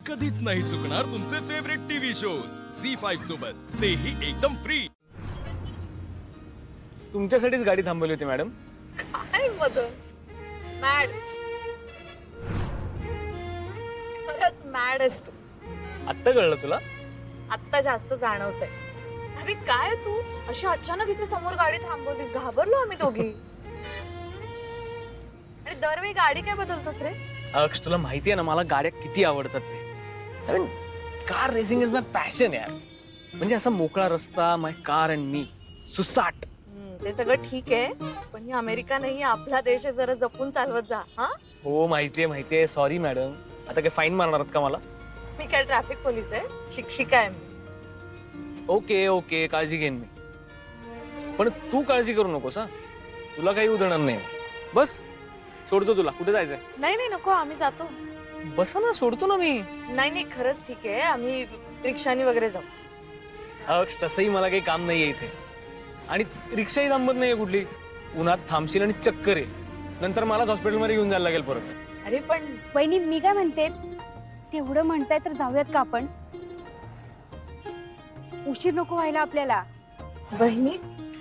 कधीच नाही चुकणार तुमचे फेवरेट टीव्ही शोज झी5 सोबत, तेही एकदम फ्री. तुमच्यासाठीच गाडी थांबवली होती मॅडम. काय मदन, मॅड, खरंच मॅड आहेस तू. आत्ता कळलं तुला? आत्ता जास्त जाणवतंय. अरे काय तू अशी अचानक इथे समोर गाडी थांबवलीस, घाबरलो आम्ही दोघी. आणि दरवेळी गाडी काय बदलतोस रे? अक्ष, तुला माहिती आहे ना मला गाड्या किती आवडतात ते. Car racing is my passion यार. म्हणजे असा मोकळा रस्ता, माय कार अँड मी, सुसाट. ते सगळं ठीक आहे, पण ही अमेरिका नाही, आपला देश आहे, जरा जपून चालवत जा. हा, हो माहितीये. Sorry madam. आता काय फाईन मारणार आहात का मला? मी काय ट्रॅफिक पोलीस आहे? शिक्षिका आहे मी. ओके काळजी घेईन मी. पण तू काळजी करू नकोस हा. तुला काही उधळणार नाही. बस सोडतो तुला. कुठे जायचंय? नाही नको, आम्ही जातो. बसा ना, सोडतो ना मी. नाही खरंच ठीक आहे, आम्ही रिक्षाने वगैरे जाऊ. अक्ष, तसंही मला काही काम नाहीये इथे. आणि रिक्षाही थांबत नाहीये कुठली. उन्हात थांबशील आणि चक्कर आहे, नंतर मलाच हॉस्पिटलमध्ये घेऊन जायला लागेल परत. अरे पण वहिनी, मी काय म्हणते, तेवढं म्हणताय तर जाऊयात का आपण? उशीर नको व्हायला आपल्याला. बहिणी,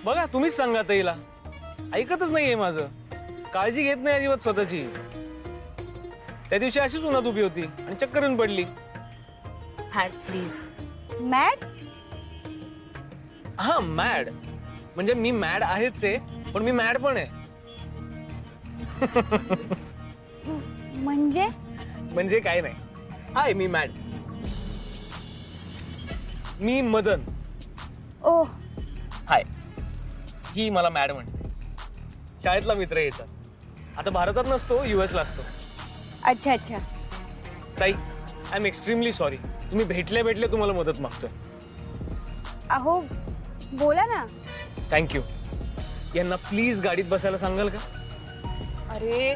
बघा तुम्हीच सांगा ताईला. ऐकतच नाहीये माझं. काळजी घेत नाही अजिबात स्वतःची. त्या दिवशी अशीच उन्हात उभी होती आणि चक्कर येऊन पडली. प्लीज. मॅड? हा, मॅड. म्हणजे मी मॅड आहेच आहे, पण मी मॅड पण आहे. म्हणजे काय नाही. हाय, मी मॅड. मी मदन. ओ, हाय. ही मला मॅड म्हणते. शाळेतला मित्र यायचा. आता भारतात नसतो, US ला असतो. अच्छा. ताई, आय एम एक्स्ट्रीमली सॉरी. तुम्ही भेटले तुम्हाला मदत मागतोय. अहो बोला ना. थँक्यू. यांना प्लीज गाडीत बसायला सांगाल का? अरे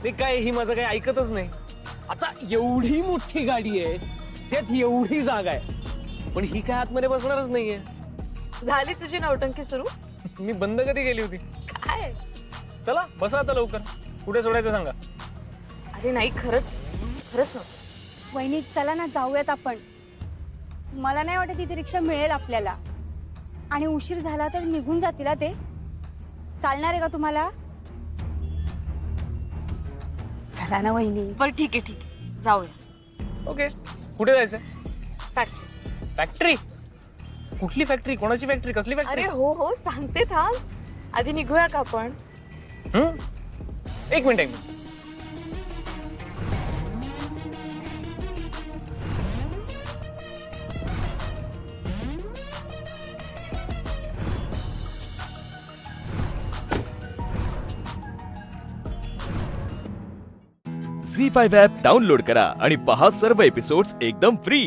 ते काय, ही माझं काही ऐकतच नाही. आता एवढी मोठी गाडी आहे, त्यात एवढी जागा आहे, पण ही काय आतमध्ये बसणारच नाहीये. झाली तुझी नौटंकी सुरू? मी बंद कधी केली होती? काय? चला बसा आता लवकर. कुठे सोडायचं सांगा. अरे नाही, खरंच नको. वहिनी चला ना, जाऊयात आपण. मला नाही वाटत इथे रिक्षा मिळेल आपल्याला. आणि उशीर झाला तर निघून जातील हा ते. चालणार आहे का तुम्हाला? चला ना वहिनी. बरं ठीक आहे, जाऊया. ओके. कुठे जायचं? फॅक्टरी. फॅक्टरी? कुठली फॅक्टरी? कोणाची फॅक्टरी? कसली फॅक्टरी? अरे हो सांगते, थांब. आधी निघूया का आपण? एक मिनिट. झी5 ॲप डाउनलोड करा आणि पहा सर्व एपिसोड्स एकदम फ्री.